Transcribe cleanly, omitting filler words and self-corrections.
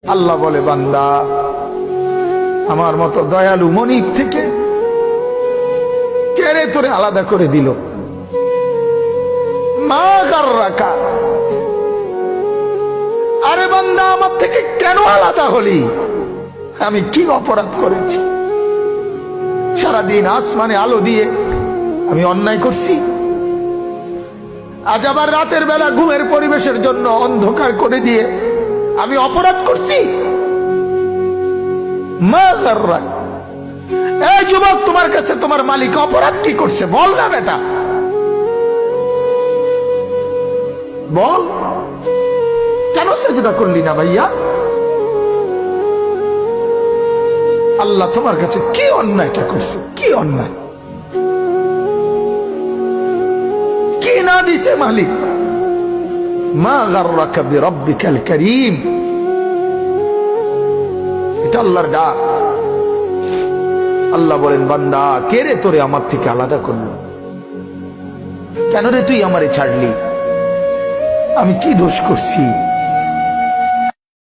আল্লাহ বলে, বান্দা আমার মতো দয়ালু মনিব থেকে কেড়ে তোরে আলাদা করে দিল। মা গাররাকা, আরে বান্দা আমার থেকে কেন আলাদা হলি? আমি কি অপরাধ করেছি? সারাদিন আসমানে আলো দিয়ে আমি অন্যায় করছি? আজ আবার রাতের বেলা ঘুমের পরিবেশের জন্য অন্ধকার করে দিয়ে আমি অপরাধ করছি? মা গাররাক, এই যুবক, তোমার কাছে তোমার মালিক অপরাধ কি করছে বল না বেটা, বল। কেন সেজদা করলি না ভাইয়া? আল্লাহ তোমার কাছে কি অন্যায়টা করছে? কি অন্যায়, কি না দিছে মালিক? মা গাররাকা বিরাব্বিকাল কারীম, এটা আল্লাহর ডাক। আল্লাহ বলেন, বান্দা কে রে তোরে আমার থেকে আলাদা করলো? কেন রে তুই আমারে ছাড়লি? আমি কি দোষ করছি?